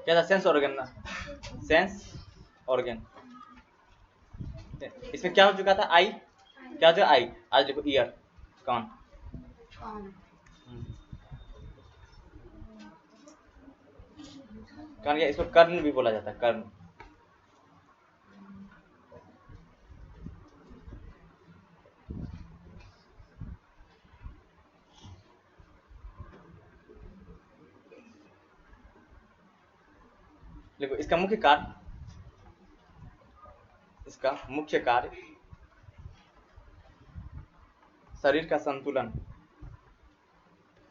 क्या था? Sense organ ना, सेंस ऑर्गन। इसमें क्या हो चुका था? आई, क्या हो चुका? आई। आज देखो ईयर, कान। कान क्या, इसको कर्ण भी बोला जाता है, कर्ण। देखो इसका मुख्य कार्य, इसका मुख्य कार्य शरीर का संतुलन,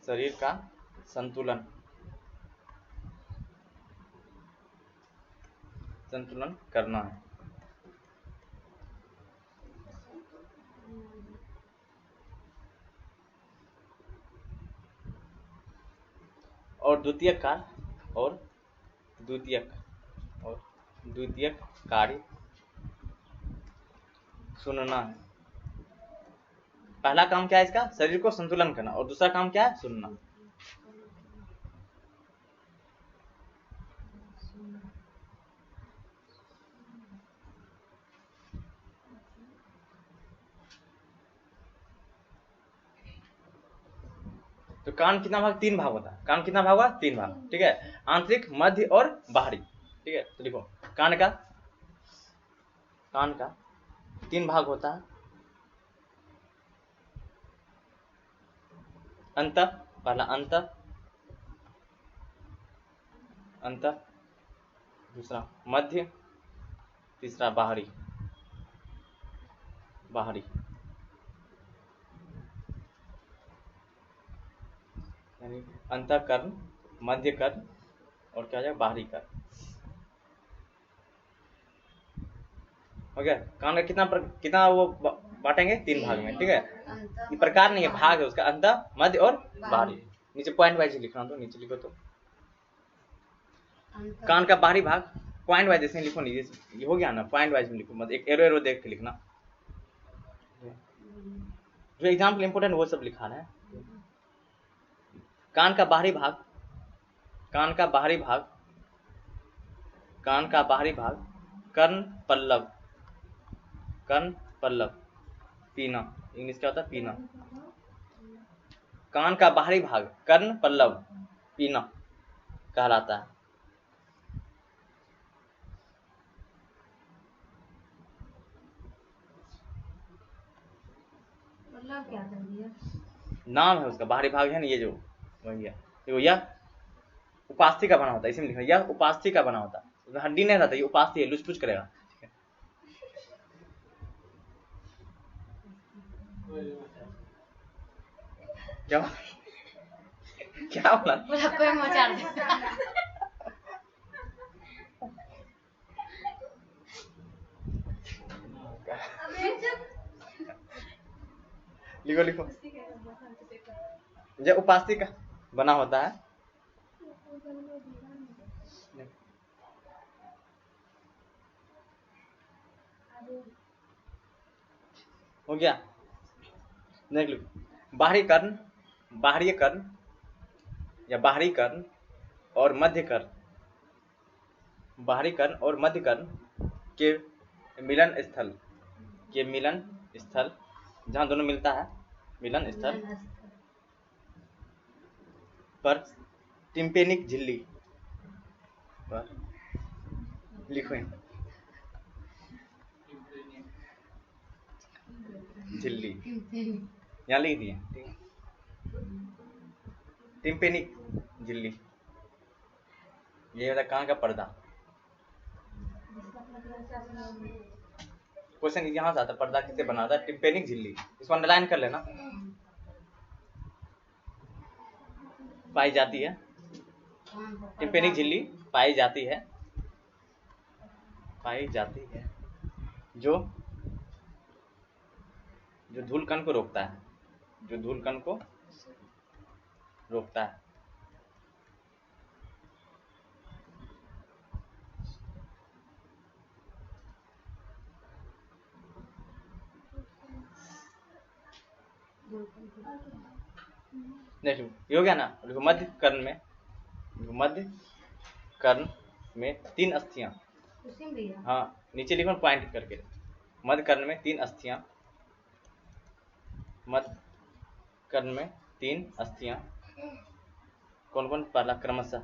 शरीर का संतुलन, संतुलन करना है। और द्वितीयक कार्य, और द्वितीयक, और द्वितीयक कार्य सुनना है। पहला काम क्या है इसका? शरीर को संतुलन करना, और दूसरा काम क्या है? सुनना। तो कान कितना भाग? 3 भाग होता है। कान कितना भाग हुआ? 3 भाग, ठीक है। आंतरिक, मध्य और बाहरी, ठीक है। तो देखो कान का 3 भाग होता है। अंत, पहला अंत, अंत, दूसरा मध्य, तीसरा बाहरी, बाहरी। यानी अंतःकरण, मध्यकरण और क्या हो जाएगा? बाहरी कर्ण। हो गया? कान का कितना वो बांटेंगे? 3 भाग में, ठीक है। ये प्रकार नहीं है, भाग है उसका, अंत, मध्य और बाहरी। नीचे पॉइंट वाइज लिखना, तो नीचे लिखो। तो कान का बाहरी भाग पॉइंट वाइज ऐसे लिखो, नहीं ये हो गया ना, पॉइंट वाइज में लिखो, मत एक एरो एरो देख के लिखना। जो एग्जाम्पल इंपोर्टेंट वो सब लिखा है। कान का बाहरी भाग, कान का बाहरी भाग, कान का बाहरी भाग कर्ण पल्लव, कर्ण पल्लव, पीना। इंग्लिश क्या होता है? पीना। कान का बाहरी भाग कर्ण पल्लव, पीना कहलाता है। क्या कर दिया? नाम है उसका, बाहरी भाग है ना, ये जो वही है। देखो यह उपास्थि का बना होता है, इसी में लिखा, यह उपास्थि का बना होता है। उसमें हड्डी नहीं रहता, ये उपास्थि है, लुचपुच करेगा। क्या क्या बोला? कोई मचा दे। लिखो लिखो, यह उपास्थि का बना होता है। हो गया? देख लो, बाहरी कर्ण, बाहरी कर्ण या बाहरी कर्ण और मध्य कर्ण, बाहरी कर्ण और मध्य कर्ण के मिलन स्थल, के मिलन स्थल, जहां दोनों मिलता है, मिलन स्थल पर टिम्पेनिक झिल्ली पर लिखो, झिल्ली यहाँ लिख दिए, ठीक है। टिम्पेनिक झिल्ली, ये होता है कान का पर्दा। क्वेश्चन यहाँ से आता है, पर्दा किससे बना था? टिम्पेनिक झिल्ली। इसको अंडरलाइन कर लेना। पाई जाती है, टिम्पेनिक झिल्ली पाई जाती है, पाई जाती है, जो धूलकण को रोकता है, जो धूलकण को रोकता है। देखो ये हो गया ना। देखो मध्य कर्ण में, मध्य कर्ण में 3 अस्थियां, उसी में भैया हाँ नीचे लिखो पॉइंट करके, मध्य कर्ण में 3 अस्थियां, मध्य कर्ण में 3 अस्थियां कौन कौन? पहला क्रमशः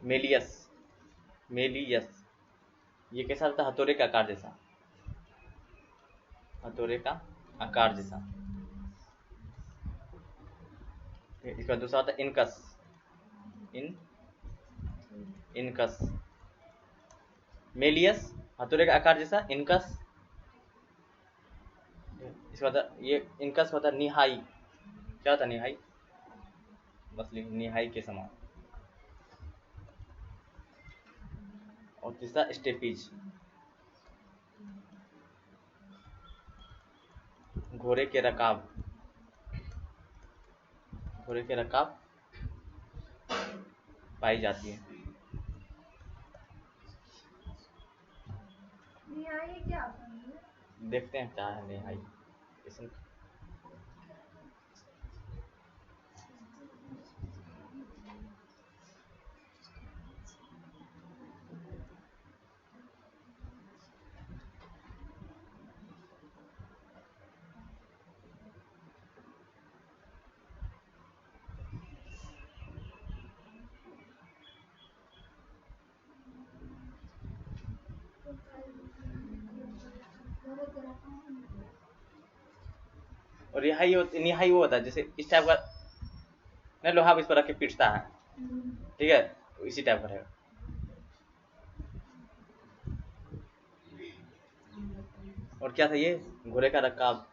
मेलियस, मेलियस ये कैसा होता है? हथौड़े का आकार जैसा, हथौड़े का आकार जैसा। इसका दूसरा होता है इनकस, इनकस, मेलियस हथौड़े का आकार जैसा, इनकस। इसका होता ये इनकस होता है निहाई, क्या होता है निहाई? मछली निहाई के समान। और तीसरा स्टेपीज, घोड़े के रकाब, घोड़े के रकाब पाई जाती है। क्या देखते हैं क्या है निहाई। इसमें और निहाई वो होता है जैसे इस टाइप का नहीं, लोहा इस पर रख के पीटता है, ठीक है, तो इसी टाइप का रहेगा। और क्या था ये? घोड़े का रकाब,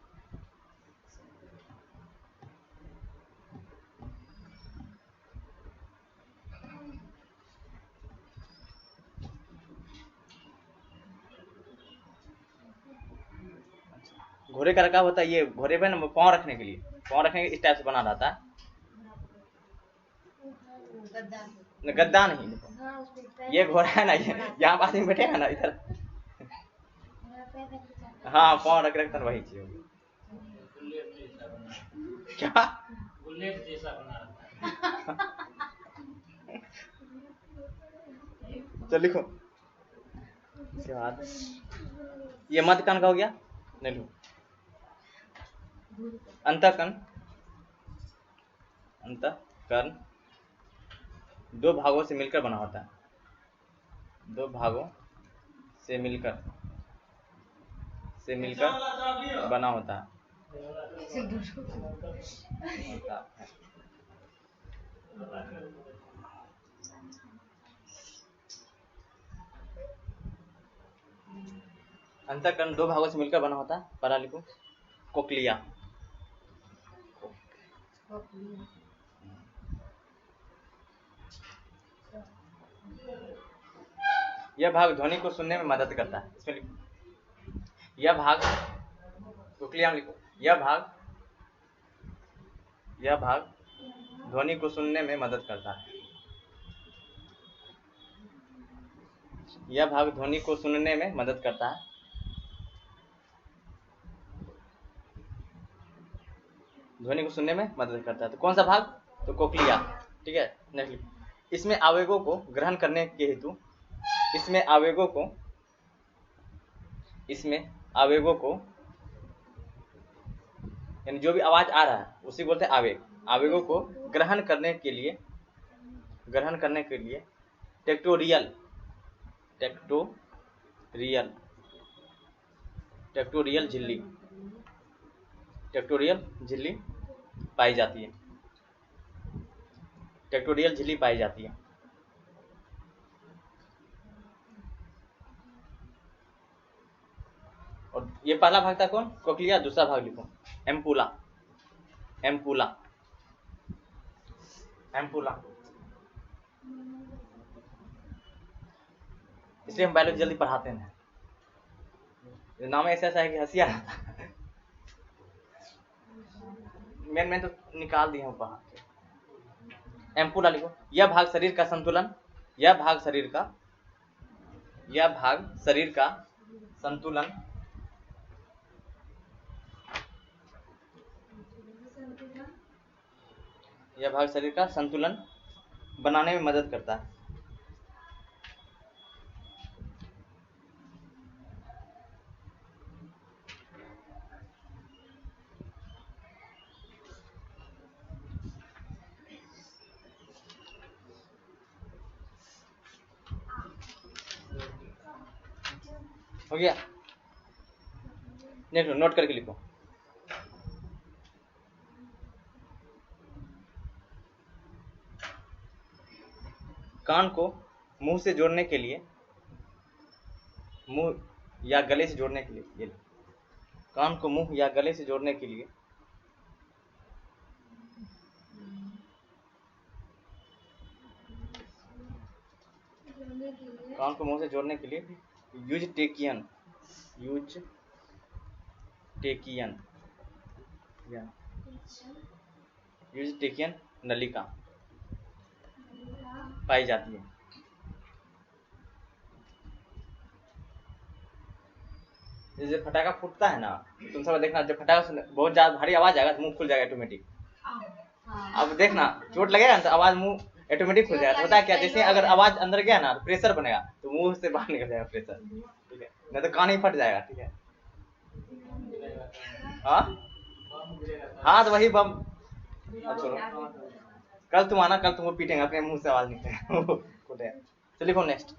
घोड़े का रकाब होता है ये घोड़े पे ना पाँव रखने के लिए, पाँव रखने के इस टाइप से बना रहता है। गद्दा नहीं, देखो ये घोड़ा है ना, ये यहाँ पास में बैठेगा ना इधर, हाँ पाँव रख रख वही चीज होगी। क्या बुलेट जैसा बना रहता है। चल लिखो। इसके बाद ये मध्य कर्ण का हो गया, नहीं लो अंतःकर्ण, अंतःकर्ण 2 भागों से मिलकर बना होता है, 2 भागों से मिलकर बना होता है। अंतःकर्ण 2 भागों से मिलकर बना होता है। पढ़ा लिखो। कोक्लिया, यह भाग ध्वनि को सुनने में मदद करता है। इसमें लिखो यह भाग, कोक्लिया में लिखो यह भाग ध्वनि को सुनने में मदद करता है। यह भाग ध्वनि को सुनने में मदद करता है। ध्वनि को सुनने में मदद करता है। तो कौन सा भाग? तो कोक्लिया, ठीक है। नेक्स्ट, इसमें आवेगों को ग्रहण करने के हेतु, इसमें आवेगों को यानी जो भी आवाज आ रहा है उसी बोलते हैं आवेग। आवेगों को ग्रहण करने के लिए टेक्टोरियल झिल्ली पाई जाती है। टेक्टोरियल झिल्ली पाई जाती है। और ये पहला भाग था कौन? कोक्लिया। दूसरा भाग लिखो एम्पुला। इसलिए हम बायोलॉजी जल्दी पढ़ाते हैं, नाम ऐसा है कि हंसी आ रहा था। मैं तो निकाल दिया हूँ पढ़ा के। एम्पुला लिखो। यह भाग शरीर का संतुलन, यह भाग शरीर का संतुलन बनाने में मदद करता है। हो गया? नेक्स्ट नोट करके लिखो। कान को मुंह से जोड़ने के लिए, मुंह या गले से जोड़ने के लिए, ये कान को मुंह या गले से जोड़ने के लिए कान को मुंह से जोड़ने के लिए यूज टेकियन, यूज टेकियन या यूज टेकियन नलिका पाई जाती है। जैसे फटाका फूटता है ना, तुम सब देखना, जब फटाका बहुत ज्यादा भारी आवाज आएगा तो मुंह खुल जाएगा ऑटोमेटिक। अब देखना चोट लगेगा ना तो आवाज मुंह ऑटोमेटिक खुल जाएगा। तो पता है क्या, जैसे अगर आवाज अंदर गया ना तो प्रेशर बनेगा, तो मुंह से बाहर निकल जाएगा प्रेशर, ठीक है, नहीं तो कान ही फट जाएगा, ठीक है। हाँ तो वही बम। अब छोड़ो, कल तुम आना, कल तुमको पीटेंगे, अपने मुंह से आवाज निकलेगा। तो लिखो नेक्स्ट।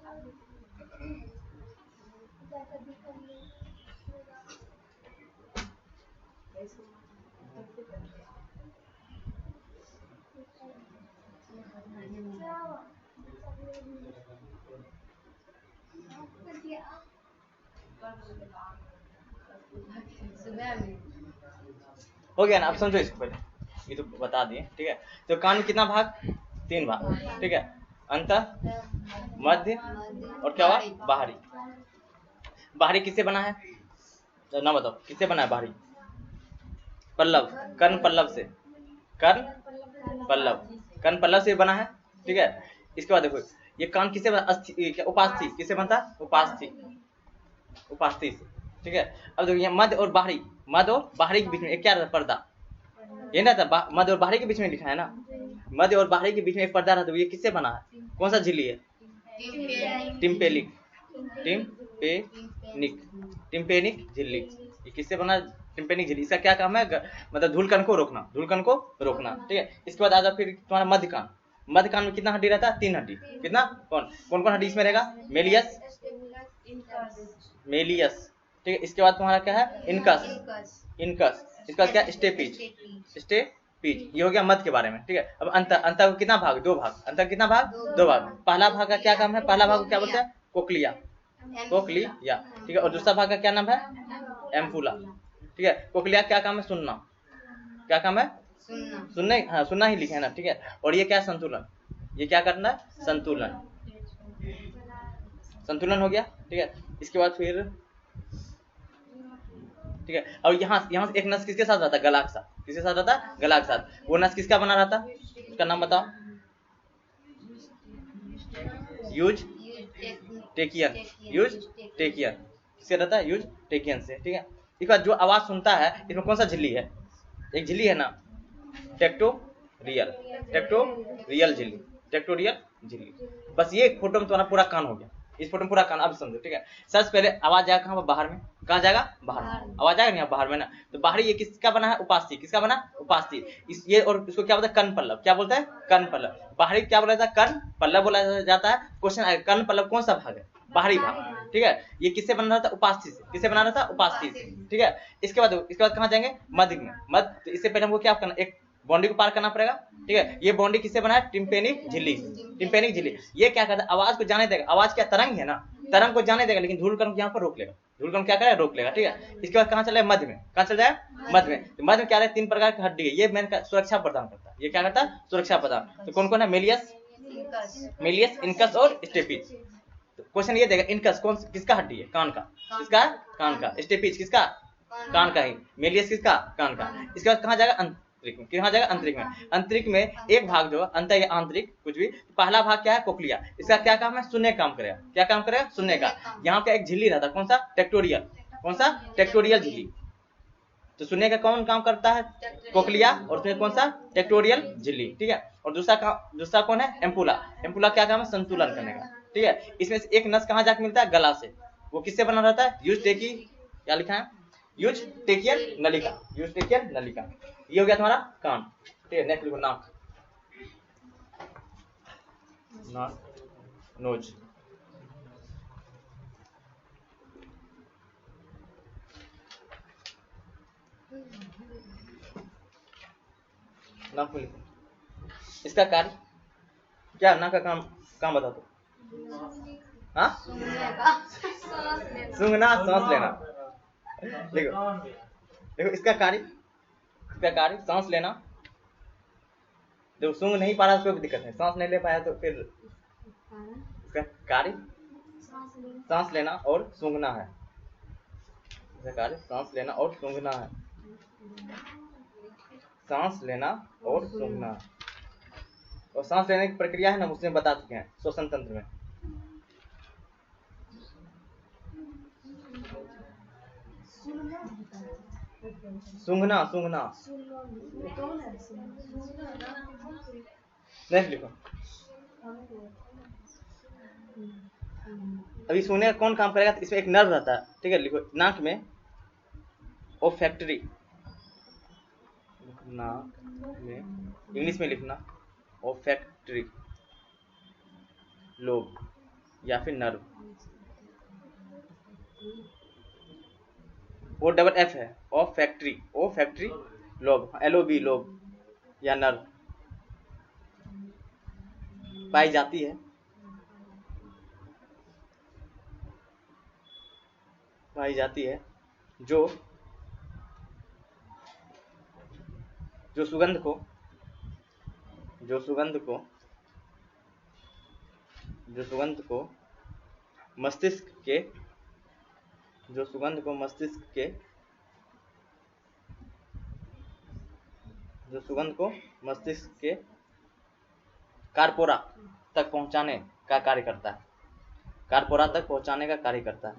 हो गया ना? अब समझो इसको पहले, ये तो बता दिए, ठीक है। तो कान में कितना भाग? 3 भाग, ठीक है। अंतः, मध्य और क्या हुआ? बाहरी। बाहरी किससे बना है? तो ना बताओ किससे बना है बाहरी? पल्लव, कर्ण पल्लव से, कर्ण पल्लव, कर्ण पल्लव से बना है, ठीक है। इसके बाद देखो ये कान किससे बना? उपास्थि, किससे बनता? उपास्थि, उपास्थि से, ठीक है। अब देखो ये मध्य और बाहरी, मध्य और बाहरी के बीच में एक क्या रहता? पर्दा, ये ना था, मध्य और बाहरी के बीच में लिखा है ना, मध्य और बाहरी के बीच में एक पर्दा रहता है। ये किससे बना है? कौन सा झिल्ली है? टिम्पेलिक, टिम्पेनिक, टिम्पेनिक झिल्ली। ये किससे बना? टिम्पेनिक झिल्ली। इसका क्या काम है? मतलब धूलकण को रोकना, धूलकण को रोकना, ठीक है। इसके बाद आ जाओ फिर तुम्हारा मध्य कान। मध्य कान में कितना हड्डी रहता है? 3 हड्डी। कितना? कौन कौन हड्डी इसमें रहेगा? मेलियस, मेलियस, ठीक है। इसके बाद तुम्हारा क्या है? Incus, incus. इसके बाद क्या? Stapes, stapes. ये हो गया मध्य के बारे में, ठीक है। अब अंतर, अंतर को कितना भाग? 2 भाग। अंतर कितना भाग? 2 भाग। पहला भाग का क्या काम है? पहला भाग को क्या बोलते हैं? कोक्लिया, कोक्लिया, ठीक है। और दूसरा भाग का क्या नाम है? एम्फुला, ठीक है। कोक्लिया क्या काम है? सुनना। क्या काम है? सुनने, हाँ सुनना ही लिखा है ना, ठीक है। और ये क्या? संतुलन। ये क्या करना है? संतुलन, संतुलन हो गया, ठीक है। इसके बाद फिर, ठीक है। और यहाँ से एक नस किसके साथ रहता है? गला के साथ। किसके साथ रहता है? गला के साथ। वो नस किसका बना रहता? उसका नाम बताओ। यूज टेकियन, यूज टेकियन। किससे रहता है? यूज टेकियन से, ठीक है। इसके बाद जो आवाज सुनता है इसमें कौन सा झिल्ली है? एक झिल्ली है ना, टेक्टोरियल, टेक्टोरियल झिल्ली, टेक्टोरियल झिल्ली। बस ये एक फोटो में तुम्हारा पूरा कान हो गया। इस फोटो में पूरा कान अब समझो, ठीक है। सबसे पहले आवाज जाएगा कहाँ? बाहर में। कहाँ जाएगा? बाहर। आवाज आएगा नहीं बाहर में ना, तो बाहरी ये किसका बना है? उपास्थि। किसका बना? उपास्थि। इस ये, और इसको क्या बोलता है? कर्ण पल्लव। क्या बोलता है? कर्ण पल्लव। बाहरी क्या बोला जाता है? कर्ण पल्लव बोला जाता है। क्वेश्चन आएगा कर्ण पल्लव कौन सा भाग है? बाहरी भाग, ठीक है। ये किससे बना रहा था? उपास्थि से। किससे बना रहा था? उपास्थि से, ठीक है। इसके बाद कहाँ जाएंगे? मध्य में। मध्य, तो इससे पहले हमको क्या करना? एक बाउंड्री को पार करना पड़ेगा, ठीक है। ये बाउंड्री किससे बना है? टिम्पेनिक झिल्ली, टिम्पेनिक झिल्ली। ये क्या करता है? आवाज को जाने देगा। आवाज क्या? तरंग है ना, तरंग को जाने देगा, लेकिन धूलकण को यहाँ पर रोक लेगा। धूलकण क्या करेगा? रोक लेगा, ठीक है। इसके बाद कहाँ चले? मध्य में। कहाँ चल जाए? मध्य में। तो मध्य में क्या है? 3 प्रकार की हड्डी है। ये मेन सुरक्षा प्रदान करता है। ये क्या करता है? सुरक्षा प्रदान। तो कौन कौन है? मेलियस, मेलियस, इनकस और स्टेपिज। तो क्वेश्चन ये देगा इनकस कौन किसका हड्डी है? कान का। किसका? कान का। स्टेपिज किसका? कान का ही। मेलियस किसका? कान का। इसके बाद कहाँ जाएगा? अंतरिक में। कहाँ जाएगा? अंतरिक में। अंतरिक में एक भाग जो अंत या आंतरिक कुछ भी, पहला भाग क्या है? कोक्लिया। इसका क्या काम है? सुनने का काम करेगा। क्या काम करेगा? सुनने का। यहाँ पे एक झिल्ली रहता है, कौन सा? टेक्टोरियल। कौन सा? टेक्टोरियल झिल्ली, तो सुनने का कौन काम करता है? कोकलिया। और उसमें कौन सा? टेक्टोरियल झिल्ली, ठीक है। और दूसरा कौन है? एम्पुला। एम्पुला क्या काम है? संतुलन करने का, ठीक है। इसमें से एक नस कहाँ जाके मिलता है? गला से। वो किससे बना रहता है? यूजटेकी, क्या लिखा है? यूजटेकियन नलिका, यूजटेकियन नलिका। ये हो गया तुम्हारा कान, ठीक है। नेक्स्ट लिखो नाक, नाक, नोज। नाक में लिखो इसका कार्य क्या? नाक का काम बता दो। हाँ, सूंघना, सांस लेना। देखो देखो इसका कार्य सांस लेना। जो सूंघ नहीं पा रहा उसको भी दिक्कत है, सांस नहीं ले पाया तो फिर इसका कार्य सांस लेना और सूंघना है। इसका कार्य सांस लेना और सूंघना है। सांस लेना और सूंघना। और सांस लेने की प्रक्रिया है ना, उसमें बता चुके हैं श्वसन तंत्र में। सूंघना, सूंघना। नेक्स्ट लिखो। अभी सूंघने का कौन काम करेगा? तो इसमें एक नर्व रहता है, ठीक है। लिखो नाक में ओफैक्टरी, नाक में इंग्लिश में लिखना ओफैक्टरी लोब या फिर नर्व। वो डबल एफ है, ओफैक्टरी, ओफैक्टरी लोब, LOB लोब या नर्व पाई जाती है, पाई जाती है जो सुगंध को मस्तिष्क के कारपोरा तक पहुंचाने का कार्य करता है। कारपोरा तक पहुंचाने का कार्य करता है।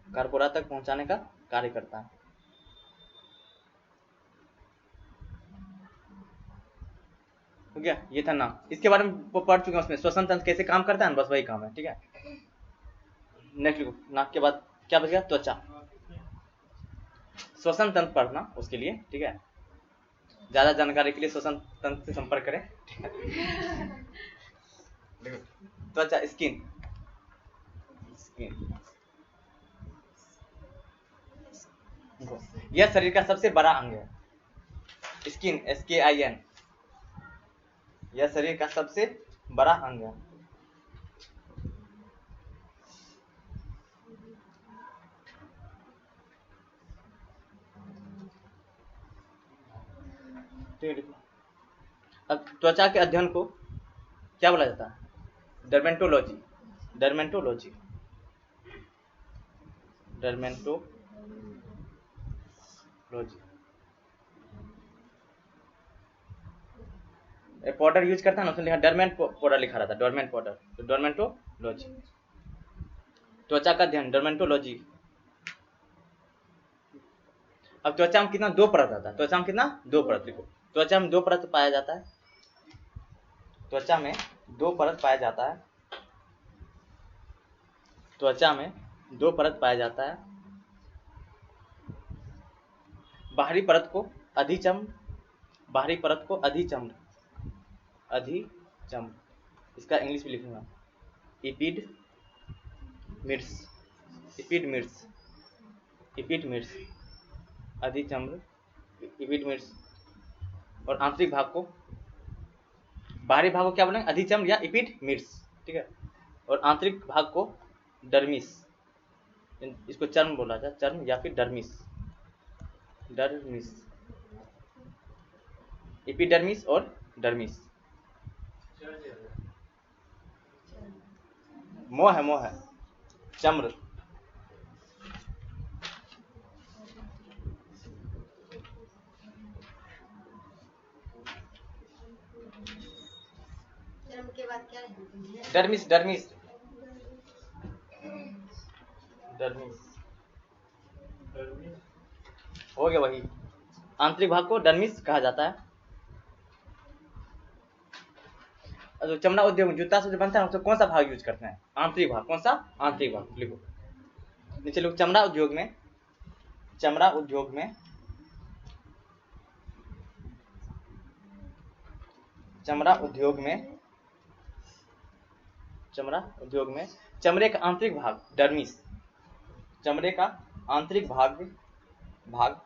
कारपोरा तक पहुंचाने का कार्य करता है। हो गया, ये था ना। इसके बारे में पढ़ चुके हैं, उसमें श्वसन तंत्र कैसे काम करता है, बस वही काम है, ठीक है। नेक्स्ट लिखो, नाक के बाद क्या बच गया? त्वचा। श्वसन तंत्र पढ़ना उसके लिए, ठीक है। ज्यादा जानकारी के लिए श्वसन तंत्र से संपर्क करें। देखो त्वचा, स्किन। यह शरीर का सबसे बड़ा अंग है। Skin, SKIN। यह शरीर का सबसे बड़ा अंग है। अब त्वचा के अध्ययन को क्या बोला जाता है? Dermatology. Dermatology, dermatology. Powder use करता है ना, उसमें लिखा डरमेंट पाउडर लिखा रहता है, डोरमेंट पाउडर, तो डर्मेटोलॉजी। त्वचा का अध्ययन, डर्मेटोलॉजी। अब त्वचा में कितना? 2 परत आता है। त्वचा में कितना? 2 परत। लिखो त्वचा में 2 परत पाया जाता है। त्वचा में 2 परत पाया जाता है। त्वचा में 2 परत पाया जाता है। बाहरी परत को अधिचर्म, बाहरी परत को अधिचर्म, अधिचर्म। इसका इंग्लिश में लिखूंगा एपिडर्मिस, एपिडर्मिस, एपिडर्मिस, अधिचर्म, एपिडर्मिस। और आंतरिक भाग को, बाहरी भाग को क्या बोलेंगे? अधिचर्म या एपिडर्मिस, ठीक है। और आंतरिक भाग को डर्मिस, इसको चर्म बोला जाता है, चर्म या फिर डर्मिस, डर्मिस, एपिडर्मिस और डर्मिस। मोह है चम्र। के बाद क्या है? डर्मिस, डर्मिस, डर्मिस डर्मिस हो गया वही। आंतरिक भाग को डर्मिस कहा जाता है। तो चमड़ा उद्योग में जूता से जो बनता है उसको कौन सा भाग यूज करते हैं? आंतरिक भाग। कौन सा? आंतरिक भाग। लिखो नीचे लिखो, चमड़ा उद्योग में, चमड़ा उद्योग में, चमड़ा उद्योग में, चमड़ा उद्योग में चमड़े का आंतरिक भाग डर्मिस, चमड़े का आंतरिक भाग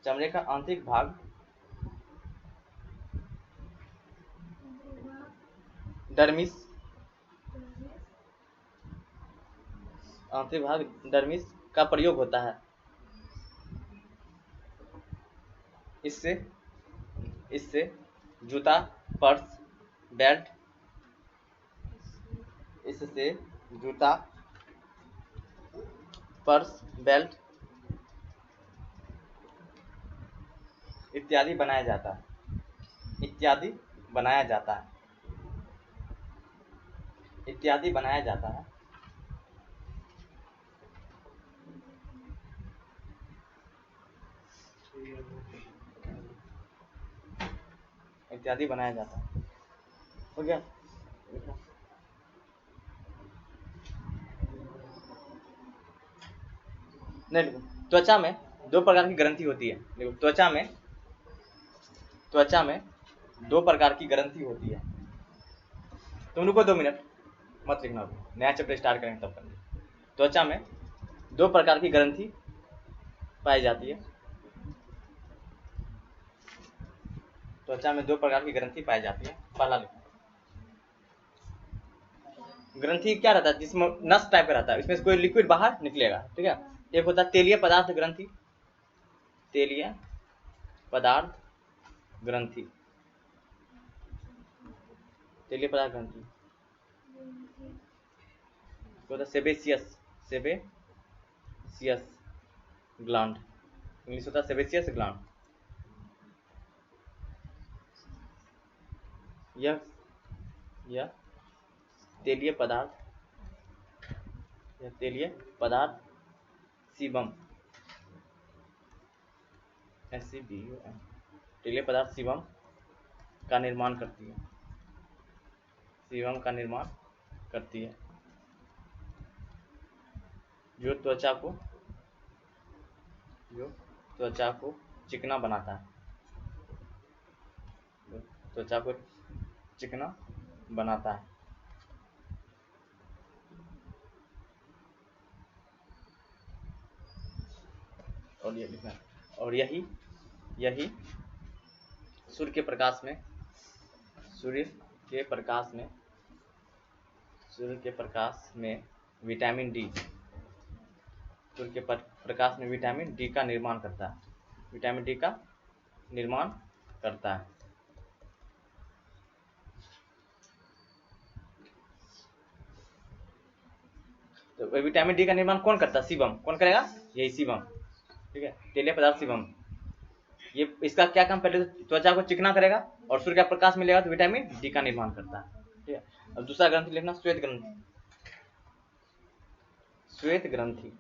चमड़े का आंतरिक भाग डर्मिस, आंतरिक भाग डर्मिस का प्रयोग होता है। इससे जूता, पर्स, बेल्ट, इससे जूता, पर्स, बेल्ट इत्यादि बनाया जाता है, इत्यादि बनाया जाता है, इत्यादि बनाया जाता है। इत्यादि बनाया जाता है। हो गया? नहीं लिखो। त्वचा में दो प्रकार की ग्रंथि होती है। देखो त्वचा में दो प्रकार की ग्रंथि होती है। तुम रुको 2 मिनट, मत लिखना, नया चैप्टर स्टार्ट करेंगे तब करेंगे। त्वचा में दो प्रकार की ग्रंथि पाई जाती है। त्वचा में दो प्रकार की ग्रंथि पाई जाती है। पहला लिखो, ग्रंथि क्या रहता है? जिसमें नस टाइप का रहता है, इसमें से कोई लिक्विड बाहर निकलेगा, ठीक है। एक होता है तेलीय पदार्थ ग्रंथि, तेलीय पदार्थ ग्रंथि, तेलीय पदार्थ ग्रंथि होता है सेबेसियस ग्लैंड, इंग्लिश होता है सेबेसियस ग्लैंड। यह तेलीय पदार्थ सीबम, SEBUM, तेलीय पदार्थ सीबम का निर्माण करती है, सीबम का निर्माण करती है, जो त्वचा को चिकना बनाता है, त्वचा को चिकना बनाता है। और ये लिखना, और यही सूर्य के प्रकाश में विटामिन डी, सूर्य के प्रकाश में विटामिन डी का निर्माण करता है, विटामिन डी का निर्माण करता है। तो विटामिन डी का निर्माण कौन करता है? सीबम। कौन करेगा? यही सीबम, ठीक है, तेलीय पदार्थ सीबम। ये इसका क्या काम? पहले त्वचा को चिकना करेगा और सूर्य का प्रकाश मिलेगा तो विटामिन डी का निर्माण करता है, ठीक है। अब दूसरा ग्रंथि लिखना, श्वेत ग्रंथि, श्वेत ग्रंथि,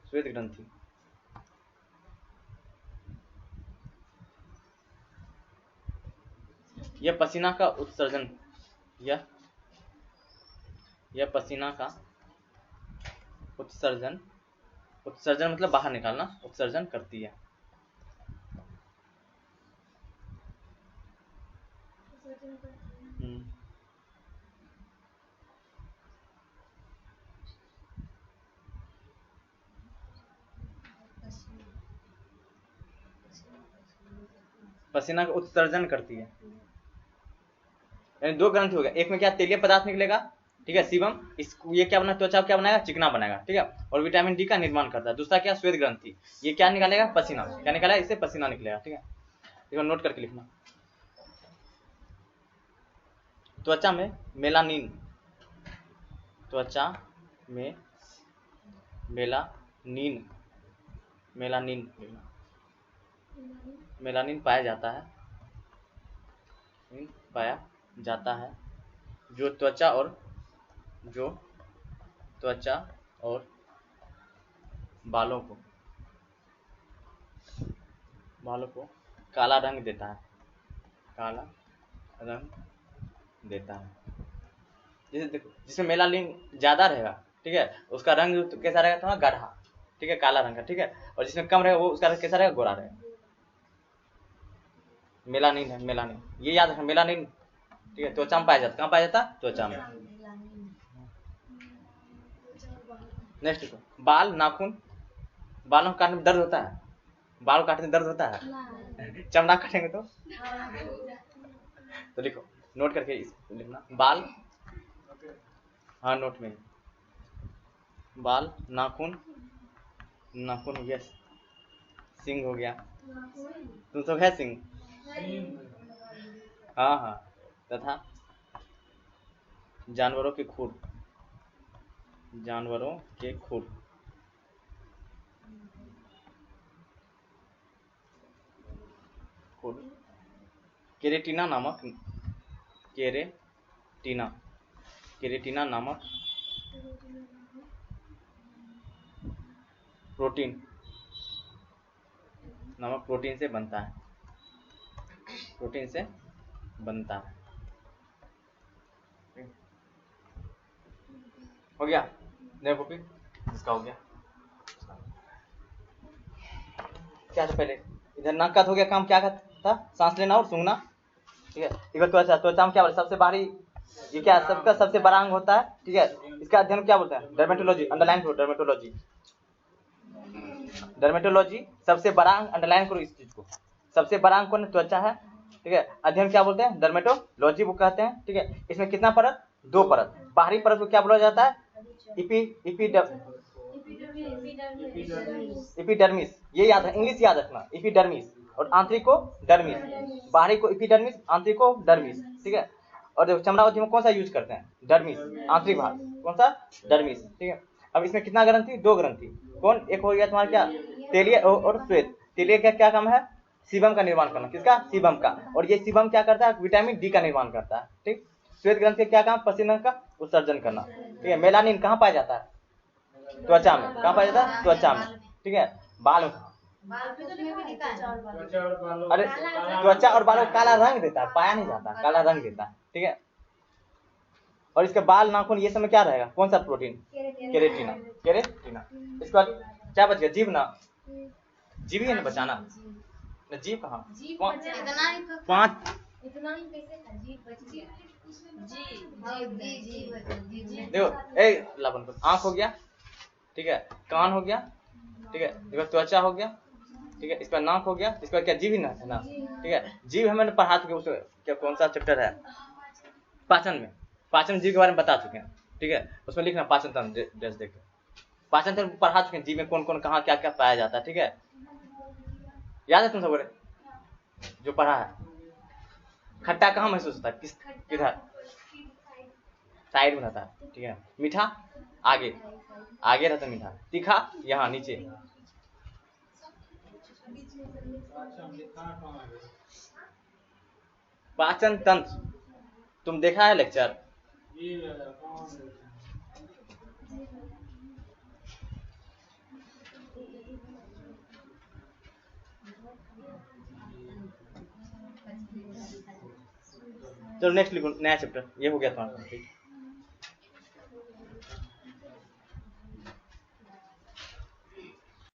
श्वेत ग्रंथि यह पसीना का उत्सर्जन, यह पसीना का उत्सर्जन मतलब बाहर निकालना, उत्सर्जन करती है। पसीना का उत्सर्जन करती है, यानी दो ग्रंथि हो गया। एक में क्या तेलीय पदार्थ निकलेगा, ठीक है, सीबम, ये क्या बना, त्वचा क्या बनाएगा? चिकना बनाएगा, ठीक है, और विटामिन डी का निर्माण करता है। दूसरा क्या? श्वेत ग्रंथि, ये क्या निकालेगा? पसीना। क्या निकालेगा? इससे पसीना निकलेगा, ठीक है। देखो नोट करके लिखना, त्वचा में मेलानिन, त्वचा में मेलानिन पाया जाता है, जो त्वचा और जो त्वचा और बालों को काला रंग देता है। काला रंग देता है। जैसे देखो, जिसमें मेलानिन ज्यादा रहेगा, ठीक है, उसका रंग तो कैसा रहेगा, थोड़ा गाढ़ा, ठीक है, काला रंग का, ठीक है। और जिसमें कम रहेगा वो उसका रंग कैसा रहेगा, गोरा रहेगा। मेलानिन है, मेलानिन, ये याद रखना, मेलानिन, ठीक है, त्वचा में पाया जाता। कहाँ पाया जाता? त्वचा में। नेक्स्ट देखो, बाल, नाखून। बालों को काटने में दर्द होता है? बाल काटने में दर्द होता है? चमड़ा काटेंगे तो लिखो, नोट करके लिखना, बाल, हाँ नोट में, बाल, नाखून, नाखून हो गया, सिंग हो गया, तुम सब है सिंग, हाँ हाँ, तथा जानवरों के खुर, जानवरों के खुर, खुर, केरेटिना नामक, केरेटिना नामक प्रोटीन से बनता है, प्रोटीन से बनता है। हो गया? देखो कॉपी, इसका हो गया। क्या था पहले? इधर नाक का हो गया काम, क्या था? सांस लेना और सूंघना, ठीक है। इधर त्वचा, त्वचा में क्या बोलते? सबसे बाहरी, ये क्या सबका सबसे बड़ा अंग होता है, ठीक है। इसका अध्ययन क्या बोलते हैं? डर्मेटोलॉजी, अंडरलाइन करो, डर्मेटोलॉजी। डर्मेटोलॉजी सबसे बड़ा अंग, अंडरलाइन करो इस चीज को। सबसे बड़ा अंग कौन? त्वचा है, ठीक है। अध्ययन क्या बोलते हैं? डर्मेटोलॉजी वो कहते हैं, ठीक है। इसमें कितना परत? 2 परत। बाहरी परत को क्या बोला जाता है? एपिडर्मिस, ये याद है, इंग्लिश याद रखना, एपिडर्मिस। और आंतरिक को डर्मिस, बाहरी को एपिडर्मिस, आंतरिक को डर्मिस, ठीक है। और देखो चमड़ावती में कौन सा यूज करते हैं? डर्मिस, आंतरिक भाग, कौन सा? डर्मिस, ठीक है। अब इसमें कितना ग्रंथि? 2 ग्रंथि। कौन? एक हो गया तुम्हारा क्या? तेलीय और श्वेत। तेलीय का क्या काम है? सीबम का निर्माण करना। किसका? सीबम का। और ये सीबम क्या करता है? विटामिन डी का निर्माण करता है, ठीक। श्वेत ग्रंथि का क्या काम? पसीना का उत्सर्जन करना, ठीक है। मेलानिन कहाँ पाया जाता है? त्वचा में। कहाँ पाया जाता है? त्वचा में, ठीक है। बाल में, अरे त्वचा और बालों को काला रंग देता है, पाया नहीं जाता, काला रंग देता है, ठीक है। और इसके बाल, नाखून, ये सब में क्या रहेगा? कौन सा प्रोटीन? केरेटिना, केरेटिना। इसके बाद क्या बच गया? जीभ ना, जीभ ही है ना बचाना, ना जीभ कहाँ? 5 देखो, ए लापन को, आंख हो गया, ठीक है, कान हो गया, ठीक है, इसका त्वचा हो गया, ठीक है, इसका नाक हो गया, इसका क्या? जीभ ही ना है ना, ठीक है। जीभ हमें पढ़ा चुके, उसमें क्या कौन सा चैप्टर है? पाचन में। पाचन जीव के बारे में बता चुके हैं, ठीक है। उसमें लिखना पाचन तंत्र, ड्रेस देख के पाचन तंत्र पढ़ा चुके हैं, जीव में कौन कौन कहाँ क्या क्या पाया जाता है, ठीक है। याद है तुम सब जो पढ़ा है? खट्टा कहाँ महसूस होता है? किधर? साइड में रहता है, ठीक है। मीठा आगे, आगे रहता है मीठा। तीखा यहाँ नीचे। पाचन तंत्र तुम देखा है लेक्चर? चलो नेक्स्ट लिखो, नया चैप्टर, ये हो गया तुम्हारा।